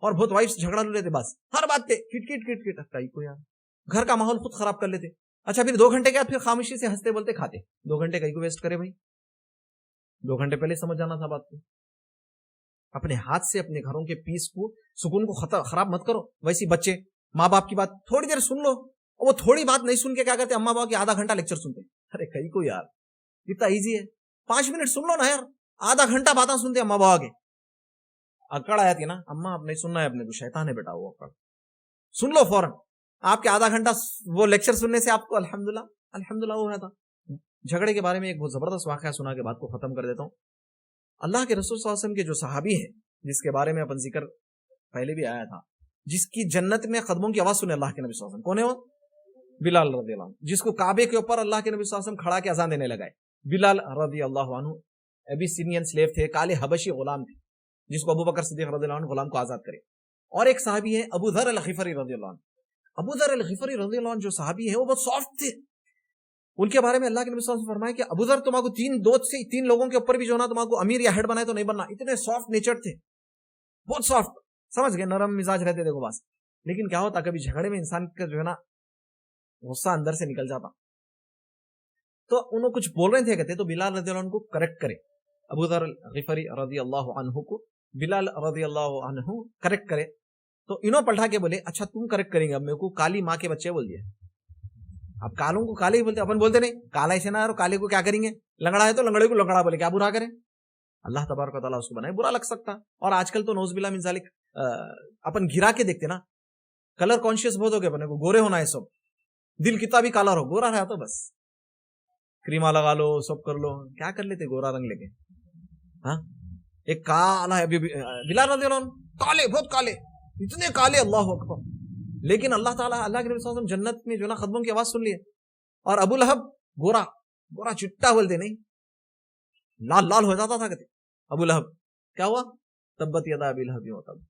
اور بہت وائف جھگڑا لو لیتے بس ہر بات پہ کٹ کٹ کٹ کٹ. کئی کو یار گھر کا ماحول خود خراب کر لیتے. اچھا پھر 2 گھنٹے کے بعد پھر خاموشی سے ہنستے بولتے کھاتے. 2 گھنٹے کئی کو ویسٹ کرے بھائی, 2 گھنٹے پہلے سمجھ جانا تھا بات کو. اپنے ہاتھ سے اپنے گھروں کے پیس کو سکون کو خراب مت کرو. ویسی بچے ماں باپ کی بات تھوڑی دیر سن لو, وہ تھوڑی بات نہیں سن کے کیا کرتے, اماں باپ کی آدھا گھنٹہ لیکچر سنتے. ارے کئی کو یار اتنا ایزی ہے, 5 منٹ سن لو نا یار, آدھا گھنٹہ باتیں سنتے اماں باپ کے. اکڑ آیا تھی نا, اماں آپ نہیں سننا ہے اپنے کو, شیطان ہے بیٹا وہ اکڑ, سن لو فوراً. آپ کے آدھا گھنٹہ وہ لیکچر سننے سے آپ کو الحمدللہ وہ ہونا تھا. جھگڑے کے بارے میں ایک بہت زبردست واقعہ سنا کے بات کو ختم کر دیتا ہوں. اللہ کے رسول صلی اللہ علیہ وسلم کے جو صحابی ہیں, جس کے بارے میں اپن ذکر پہلے بھی آیا تھا, جس کی جنت میں قدموں کی آواز سنے اللہ کے نبی صلی اللہ علیہ وسلم, کون ہے وہ؟ بلال رضی اللہ عنہ, جس کو کعبے کے اوپر اللہ کے نبی صلی اللہ علیہ وسلم کھڑا کے اذان دینے لگائے. بلال رضی اللہ عنہ ابیسینین سلیو تھے, کالے حبشی غلام تھے, جس کو ابو بکر صدیق رضی اللہ عنہ غلام کو آزاد کرے. اور ایک صحابی ہے ابو ذر الغفاری رضی اللہ عنہ. ابو ذر الغفاری رضی اللہ عنہ جو صحابی ہے وہ بہت سافٹ تھے. ان کے بارے میں اللہ کے نبی صلی اللہ علیہ وسلم فرمائے کہ ابو ذر تمہارے کو 3 لوگوں کے اوپر بھی جو نا تمہارے کو امیر یا ہیڈ بنائے تو نہیں بننا. اتنے سافٹ نیچر تھے, بہت سافٹ, سمجھ گئے, نرم مزاج رہتے دیکھو بس. لیکن کیا ہوتا کبھی جھگڑے میں انسان کا جو ہے نا غصہ اندر سے نکل جاتا, تو انہوں کچھ بول رہے تھے کہتے تو بلال رضی اللہ عنہ کو کریکٹ کرے. ابو ذر الغفاری رضی اللہ عنہ کو بلال رضی اللہ عنہ کریکٹ کرے, تو انہوں پلٹا کے بولے اچھا تم کریکٹ کریں گے, اب میرے کو کالی ماں کے بچے بول دیا. اب کالوں کو کالے ہی بولتے, اپن بولتے نہیں کالا ایسے نہ, اور کالے کو کیا کریں گے, لنگڑا ہے تو لنگڑے کو لنگڑا بولے, کیا برا کریں. اللہ تبارک و تعالیٰ اس کو بنائے, برا لگ سکتا. اور آج کل تو نوز باللہ من ذالک اپن گھرا کے دیکھتے نا, کلر کانشیس بہت ہو گئے, اپنے کو گورے ہونا ہے سب, دل کتنا بھی کالا رہو, گورا رہا تو بس کریما لگا لو, سب کر لو, کیا کر لیتے گورا رنگ لے کے. ہاں ایک کالا ہے بلال رضی اللہ عنہ, کالے, بہت کالے, اتنے کالے, اللہ اکبر. لیکن اللہ تعالیٰ, اللہ کے نبی صلی اللہ علیہ وسلم جنت میں جو نا قدموں کی آواز سن لیے. اور ابو لہب گورا, گورا چٹا بولتے نہیں, لال لال ہو جاتا تھا کہتے ابو لہب. کیا ہوا, تبت یدا ابی لہب وتب.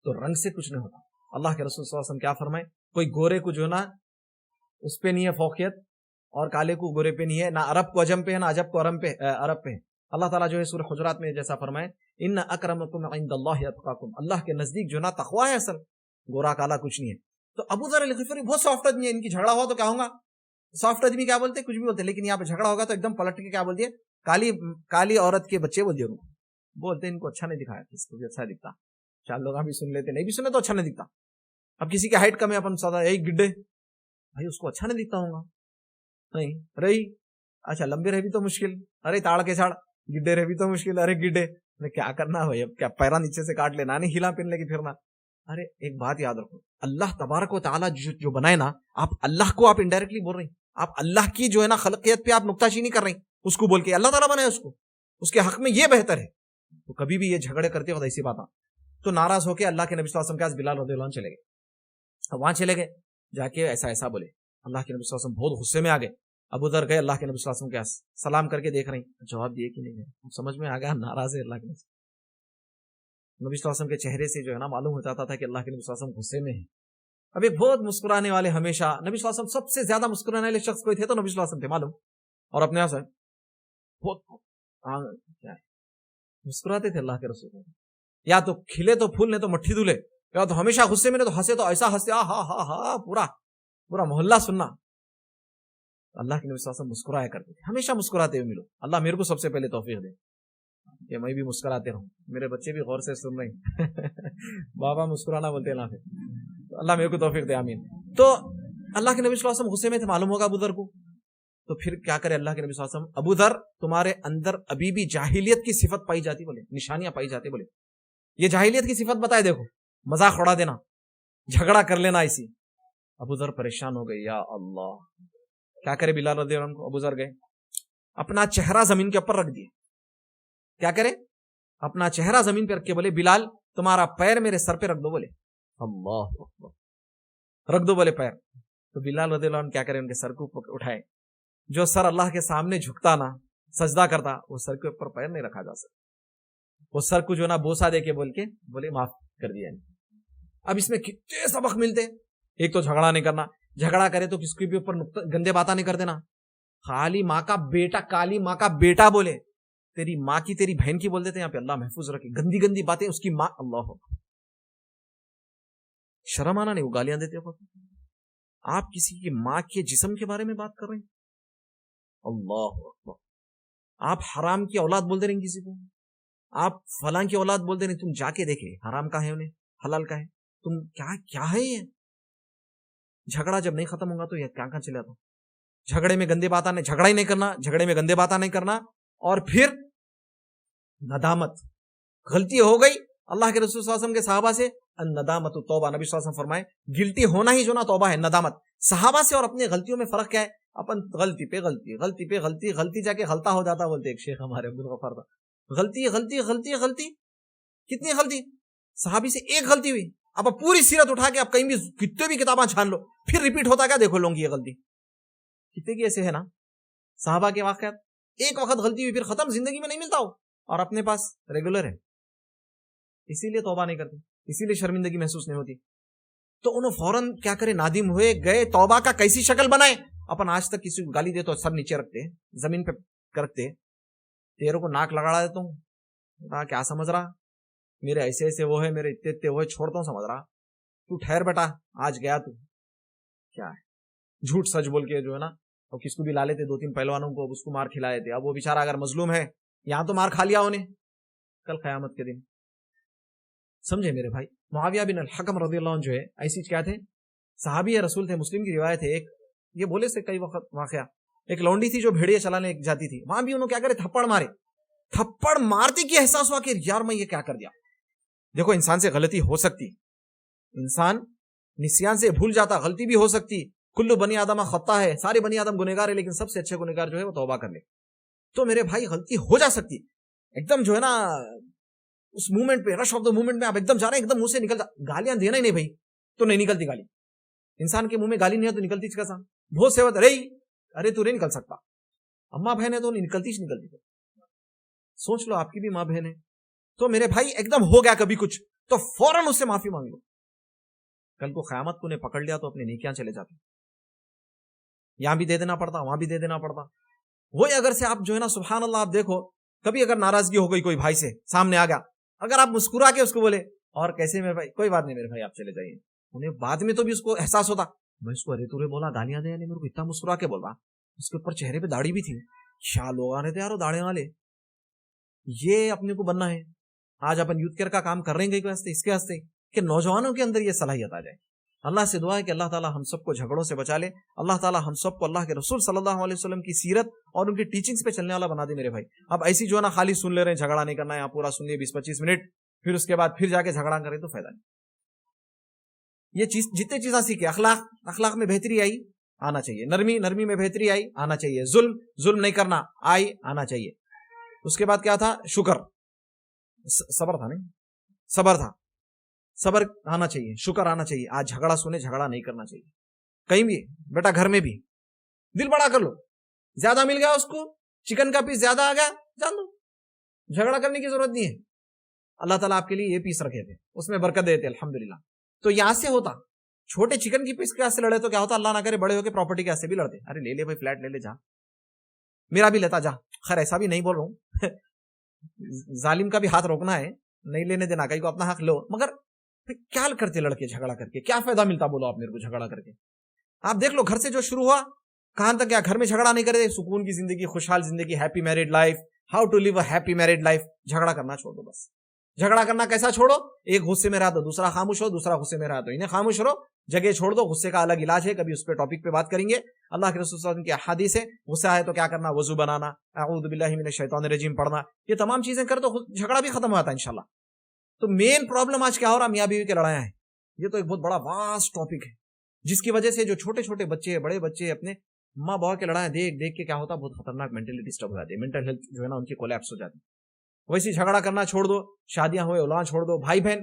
تو رنگ سے کچھ نہیں ہوتا. اللہ کے رسول صلی اللہ علیہ وسلم کیا فرمائے, کوئی گورے کو جو نا اس پہ نہیں ہے فوقیت, اور کالے کو گورے پہ نہیں ہے, نہ عرب کو عجم پہ ہے, نہ عجب کو عرب پہ ہے. اللہ تعالیٰ جو ہے سورہ حجرات میں جیسا فرمائے, ان اکرمکم عند اللہ اتقاکم, اللہ کے نزدیک جو نا تقوی ہے اصل, گورا کالا کچھ نہیں ہے. تو ابو ذر الغفاری بہت سافٹ آدمی ہے, ان کی جھگڑا ہوا تو کیا ہوگا, سافٹ آدمی کیا بولتے, کچھ بھی بولتے, لیکن یہاں پہ جھگڑا ہوگا تو ایک دم پلٹ کے کیا بول دیے, کالی عورت کے بچے بول دیے. ان کو بولتے ان کو اچھا نہیں دکھایا, کس کو بھی اچھا دکھتا, 4 لوگ بھی سن لیتے, نہیں بھی سنے تو اچھا نہیں دکھتا. اب کسی کی ہائٹ کم ہے, اپن سادا ایک گڈے, بھائی اس کو اچھا نہیں دکھتا ہوگا, نہیں رہی, اچھا لمبے رہ بھی تو مشکل, ارے تاڑ کے چھاڑ, گڈے رہ بھی تو مشکل, ارے گڈے, کیا کرنا بھائی, اب کیا پیرا نیچے سے کاٹ لینا, نہیں ہلا پہن لے کے پھرنا. ارے ایک بات یاد رکھو, اللہ تبارک و تعالیٰ جو بنائے نا, آپ اللہ کو آپ انڈائریکٹلی بول رہے ہیں, آپ اللہ کی جو ہے نا خلقیت پہ آپ نکتہ چینی کر رہے ہیں, اس کو بول کے اللہ تعالیٰ بنائے اس کو, اس کے حق میں یہ بہتر ہے. تو کبھی بھی یہ جھگڑے کرتے وقت ایسی بات تو ناراض ہو کے اللہ کے نبی صلی اللہ علیہ وسلم کے پاس بلال رضی اللہ عنہ چلے گئے. وہاں چلے گئے, جا کے ایسا بولے. اللہ کے نبی صلی اللہ علیہ وسلم بہت غصے میں آ گئے. ابو ذر گئے اللہ کے نبی صلی اللہ علیہ وسلم کے پاس, سلام کر کے دیکھ رہے ہیں, جواب دیے کہ نہیں گئے, سمجھ میں آ گیا ناراض ہے. اللہ کے نبی صلی اللہ علیہ وسلم کے چہرے سے جو ہے نا معلوم ہو جاتا تھا کہ اللہ کے نبی صلی اللہ علیہ وسلم غصے میں ہے. اب ایک بہت مسکرانے والے, ہمیشہ نبی صلی اللہ علیہ وسلم سب سے زیادہ مسکرانے والے شخص کوئی تھے تو نبی صلی اللہ علیہ وسلم تھے, معلوم, اور اپنے یہاں سے بہت مسکراتے تھے اللہ کے رسول. یا تو کھلے تو پھول, نہیں تو مٹھی دھلے, یا تو ہمیشہ غصے میں, نہیں تو ہنسے تو ایسا ہنسے, ہاں پورا محلہ سننا. اللہ کے نبی صلی اللہ علیہ وسلم مسکرایا کرتے تھے, ہمیشہ مسکراتے ہوئے ملو. اللہ میرے کو سب سے پہلے توفیق دے کہ میں بھی مسکراتے رہوں, میرے بچے بھی غور سے سن رہے ہیں بابا مسکرانا بولتے نا, پھر اللہ میرے کو توفیق دے, آمین. تو اللہ کے نبی صلی اللہ علیہ وسلم غصے میں تھے, معلوم ہوگا ابو ذر کو. تو پھر کیا کرے اللہ کے نبی صلی اللہ علیہ وسلم, ابو ذر تمہارے اندر ابھی بھی جاہلیت کی صفت پائی جاتی, بولے نشانیاں پائی جاتی, بولے یہ جاہلیت کی صفت بتائے, دیکھو مذاق اڑا دینا, جھگڑا کر لینا ایسی. ابو ذر پریشان ہو گئے, یا اللہ کیا کرے بلال رضی اللہ عنہ کو. ابو ذر گئے, اپنا چہرہ زمین کے اوپر رکھ دیے. کیا کرے, اپنا چہرہ زمین پہ رکھ کے بولے, بلال تمہارا پیر میرے سر پہ رکھ دو, بولے اللہ اکبر, رکھ دو بولے پیر. تو بلال رضی اللہ عنہ کیا کرے, ان کے سر کو اٹھائے. جو سر اللہ کے سامنے جھکتا نا, سجدہ کرتا, وہ سر کے اوپر پیر نہیں رکھا جا سکتا. وہ سر کو جو نا بوسا دے کے بول کے بولے معاف کر دیا. اب اس میں کتنے سبق ملتے. ایک تو جھگڑا نہیں کرنا, جھگڑا کرے تو کس کے بھی اوپر گندے باتیں نہیں کر دینا. خالی ماں کا بیٹا, کالی ماں کا بیٹا بولے, تیری ماں کی تیری بہن کی بول دیتے ہیں, یہاں پہ اللہ محفوظ رکھے. گندی گندی باتیں اس کی ماں, اللہ شرم آنا نہیں, وہ گالیاں دیتے ہو. آپ کسی کی ماں کے جسم کے بارے میں بات کر رہے ہیں, اللہ اکبر. آپ حرام کی اولاد بول دے رہے ہیں کسی کو, آپ فلاں کی اولاد بولتے نہیں، تم جا کے دیکھے حرام کا ہے انہیں حلال کا ہے، تم کیا ہے یہ جھگڑا جب نہیں ختم ہوگا تو یہ کیا چلے جاتا. جھگڑے میں گندے باتیں نہیں، جھگڑا ہی نہیں کرنا، جھگڑے میں گندے باتیں نہیں کرنا. اور پھر ندامت، غلطی ہو گئی. اللہ کے رسول صلی اللہ علیہ وسلم کے صحابہ سے الندامت توبہ، نبی صلی اللہ علیہ وسلم فرمائے گلٹی ہونا ہی جو نا توبہ ہے، ندامت. صحابہ سے اور اپنی غلطیوں میں فرق کیا ہے؟ اپن غلطی پہ غلطی، غلطی پہ غلطی، غلطی جا کے غلطہ ہو جاتا. بولتے ایک شیخ ہمارے عبدالغفار تھا، غلطی غلطی غلطی غلطی. کتنی غلطی؟ صحابی سے ایک غلطی ہوئی، اب پوری سیرت اٹھا کے آپ کہیں بھی کتنے بھی کتاباں چھان لو، پھر ریپیٹ ہوتا کیا دیکھو لوگوں کی یہ غلطی کتنے کی ایسے ہے نا. صحابہ کے واقعات، ایک وقت غلطی ہوئی پھر ختم، زندگی میں نہیں ملتا ہو، اور اپنے پاس ریگولر ہے. اسی لیے توبہ نہیں کرتے، اسی لیے شرمندگی محسوس نہیں ہوتی. تو انہوں فوراً کیا کرے، نادم ہوئے گئے، توبہ کا کیسی شکل بنائے. اپن آج تک کسی کو گالی دے تو سر نیچے رکھتے، زمین پہ رکھتے، تیروں کو ناک لگا دیتا ہوں، کیا سمجھ رہا میرے ایسے ایسے وہ ہے، میرے اتنے وہ ہے، چھوڑتا ہوں سمجھ رہا. تو ٹھہر بیٹا، آج گیا تو کیا ہے، جھوٹ سچ بول کے جو ہے نا، اور کس کو بھی لا لیتے، 2-3 پہلوانوں کو اس کو مار کھلائے تھے. اب وہ بیچارہ اگر مظلوم ہے، یہاں تو مار کھا لیا انہیں، کل قیامت کے دن. سمجھے میرے بھائی، معاویہ بن الحکم رضی اللہ عنہ جو ہے ایسی کیا تھے، صحابی رسول تھے. مسلم کی روایت ہے، ایک یہ بولے سے کئی وقت واقعہ، ایک لونڈی تھی جو بھیڑیے چلانے جاتی تھی، وہاں بھی انہوں کیا کرے، تھپڑ مارے. تھپڑ مارتے کی احساس ہوا کہ یار میں یہ کیا کر دیا. دیکھو انسان سے غلطی ہو سکتی، انسان نسیان سے بھول جاتا، غلطی بھی ہو سکتی. کلو بنی آدم خطا ہے، سارے بنی آدم گنہگار ہے، لیکن سب سے اچھے گنہگار جو ہے وہ توبہ کر لے. تو میرے بھائی غلطی ہو جا سکتی، ایک دم جو ہے نا اس مومنٹ پہ، رش آف دا مومنٹ میں آپ ایک دم جا رہے ہیں، ایک دم منہ سے نکل جا. گالیاں دینا ہی نہیں بھائی تو نہیں نکلتی گالی. انسان کے منہ میں گالی نہیں ہے تو نکلتی کیسا؟ بہت سے وقت ارے تو نہیں نکل سکتا، اماں بہن ہے تو نکلتی. سوچ لو آپ کی بھی ماں بہن ہے تو میرے بھائی ایک دم ہو گیا کبھی کچھ تو فوراً اس سے معافی مانگ لو. کل کو قیامت کو نے پکڑ لیا تو اپنے نیکیاں چلے جاتے، یہاں بھی دے دینا پڑتا، وہاں بھی دے دینا پڑتا. وہی اگر سے آپ جو ہے نا سبحان اللہ، آپ دیکھو کبھی اگر ناراضگی ہو گئی کوئی بھائی سے سامنے آ گیا، اگر آپ مسکرا کے اس کو بولے اور کیسے میرے بھائی، کوئی بات نہیں میرے بھائی آپ چلے جائیے، انہیں بعد میں تو بھی اس کو احساس ہوتا میں اس کو ارے تورے بولا گالیاں دے، میرے کو اتنا مسکرا کے بول رہا، اس کے اوپر چہرے پہ داڑھی بھی تھی، کیا لوگ آ رہے تھے یار داڑھی والے. یہ اپنے کو بننا ہے. آج اپن یوتھ کیئر کا کام کر رہے ہیں اس کے واسطے کہ نوجوانوں کے اندر یہ صلاحیت آ جائے. اللہ سے دعا ہے کہ اللہ تعالی ہم سب کو جھگڑوں سے بچا لے. اللہ تعالی ہم سب کو اللہ کے رسول صلی اللہ علیہ وسلم کی سیرت اور ان کی ٹیچنگز پہ چلنے والا بنا دے میرے بھائی. اب ایسی جو ہے نا خالی سن لے رہے ہیں، جھگڑا نہیں کرنا ہے، آپ پورا سن لیے 20-25 منٹ، پھر اس کے بعد پھر جا کے جھگڑا کریں تو فائدہ نہیں. یہ چیز جتنے چیزیں سیکھے، اخلاق میں بہتری آئی آنا چاہیے، نرمی میں بہتری آئی آنا چاہیے، ظلم نہیں کرنا آنا چاہیے. اس کے بعد کیا تھا؟ شکر، صبر تھا، نہیں صبر تھا، صبر آنا چاہیے، شکر آنا چاہیے. آج جھگڑا سنے، جھگڑا نہیں کرنا چاہیے کہیں بھی. بیٹا گھر میں بھی دل بڑا کر لو، زیادہ مل گیا اس کو، چکن کا پیس زیادہ آ گیا، جان دو، جھگڑا کرنے کی ضرورت نہیں ہے. اللہ تعالیٰ آپ کے لیے یہ پیس رکھے تھے، اس میں برکت دیتے الحمدللہ. تو یہاں سے ہوتا چھوٹے چکن کی پیس سے لڑے تو کیا ہوتا، اللہ نہ کرے بڑے ہو کے پراپرٹی کے سے بھی لڑتے. ارے لے لے بھائی، فلیٹ لے لے، جا میرا بھی لیتا جا. خیر ایسا بھی نہیں بول رہا ہوں ظالم کا بھی ہاتھ روکنا ہے، نہیں لینے دینا، کہیں کو اپنا حق لو، مگر کیا کرتے لڑکے جھگڑا کر کے، کیا فائدہ ملتا بولو آپ میرے کو جھگڑا کر کے. آپ دیکھ لو گھر سے جو شروع ہوا کہاں تک گیا. گھر میں جھگڑا نہیں کرے، سکون کی زندگی، خوشحال زندگی، happy married life. How to live a happy married life. جھگڑا کرنا چھوڑ دو بس. جھگڑا کرنا کیسا چھوڑو؟ ایک غصے میں رہا تو دوسرا خاموش ہو، دوسرا غصے میں رہا تو انہیں خاموش رہو. جگہ چھوڑ دو. غصے کا الگ علاج ہے، کبھی اس پہ ٹاپک پہ بات کریں گے. اللہ کے رسول صلی اللہ علیہ وسلم کی احادیث ہے، غصہ آئے تو کیا کرنا، وضو بنانا، اعوذ باللہ من الشیطان الرجیم پڑھنا، یہ تمام چیزیں کر تو جھگڑا بھی ختم ہوتا ہے انشاءاللہ. تو مین پرابلم آج کیا ہو رہا، میاں بیوی کے لڑائیاں ہیں. یہ تو ایک بہت بڑا واسٹ ٹاپک ہے، جس کی وجہ سے جو چھوٹے چھوٹے بچے، بڑے بچے اپنے ماں باپ کے لڑائیاں دیکھ کے کیا ہوتا، بہت خطرناک مینٹلی ڈسٹرب ہو جاتی ہے، مینٹل ہیلتھ جو ہے نا ان کی کولیپس ہو جاتی ہے. ویسے جھگڑا کرنا چھوڑ دو، شادیاں ہوئے اولاد چھوڑ دو. بھائی بہن،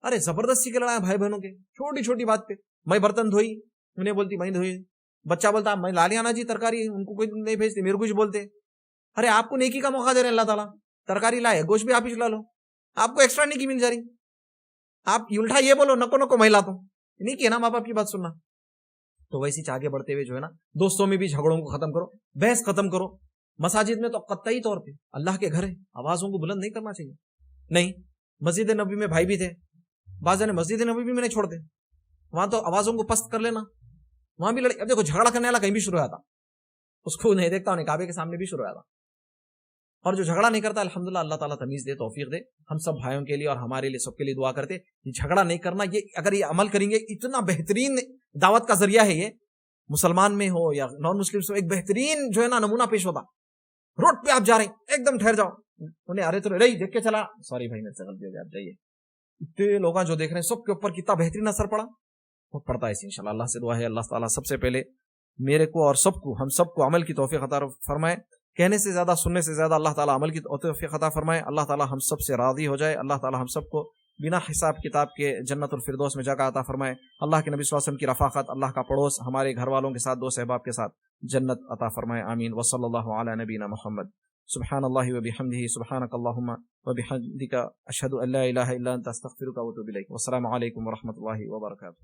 ارے زبردستی کے لڑائیں بھائی بہنوں کے، چھوٹی چھوٹی بات پہ. میں برتن دھوئی، انہیں بولتی میں دھوئی، بچہ بولتا میں لا لیا نا جی ترکاری، ان کو کوئی نہیں بھیجتے، میرے کچھ بولتے. ارے آپ کو نیکی کا موقع دے رہے ہیں اللہ تعالیٰ، ترکاری لائے، گوشت بھی آپ ہی چلا لو، آپ کو ایکسٹرا نیکی مل جا رہی. آپ الٹا یہ بولو نکو میں لاتا ہوں، نیکی ہے نا ماں باپ کی بات سننا. تو ویسے آگے بڑھتے ہوئے جو ہے نا دوستوں میں بھی جھگڑوں کو ختم کرو، بحث ختم کرو. مساجد میں تو قطعی طور پہ اللہ کے گھر ہے، آوازوں کو بلند نہیں کرنا چاہیے. نہیں، مسجد نبی میں بھائی بھی تھے، بعض نے مسجد نبی بھی میں نہیں چھوڑتے، وہاں تو آوازوں کو پست کر لینا، وہاں بھی اب دیکھو جھگڑا کرنے والا کہیں بھی شروع ہوا تھا، اس کو نہیں دیکھتا انہیں کعبے کے سامنے بھی شروع ہوا تھا. اور جو جھگڑا نہیں کرتا الحمدللہ اللہ تعالیٰ تمیز دے، توفیق دے ہم سب بھائیوں کے لیے اور ہمارے لیے سب کے لیے دعا کرتے. یہ جھگڑا نہیں کرنا، یہ اگر یہ عمل کریں گے اتنا بہترین دعوت کا ذریعہ ہے. یہ مسلمان میں ہو یا نان مسلم سے، ایک بہترین جو ہے نا نمونہ پیش ہوتا. روڈ پہ آپ جا رہے ہیں ایک دم ٹھہر جاؤ، انہیں ارے تو رہی دیکھ کے چلا، سوری بھائی میرے سے غلطی ہو گئی آپ جائیے. اتنے لوگ جو دیکھ رہے ہیں سب کے اوپر کتنا بہترین اثر پڑا، وہ پڑتا ہے. انشاءاللہ اللہ سے دعا ہے اللہ تعالیٰ سب سے پہلے میرے کو اور سب کو، ہم سب کو عمل کی توفیق عطا فرمائے. کہنے سے زیادہ سننے سے زیادہ اللہ تعالیٰ عمل کی توفیق عطا فرمائے. اللہ تعالیٰ ہم سب سے راضی ہو جائے. اللہ تعالیٰ ہم سب کو بنا حساب کتاب کے جنت الفردوس میں جگہ عطا فرمائے. اللہ کے نبی صلی اللہ علیہ وسلم کی رفاقت، اللہ کا پڑوس، ہمارے گھر والوں کے ساتھ، دوست احباب کے ساتھ جنت عطا فرمائے. آمین. وصلی اللہ علی نبینا محمد. سبحان اللہ وبحمدہ، سبحانک اللہم وبحمدک، اشہد ان لا الہ الا انت، استغفرک واتوب الیک. والسلام علیکم ورحمۃ اللہ وبرکاتہ.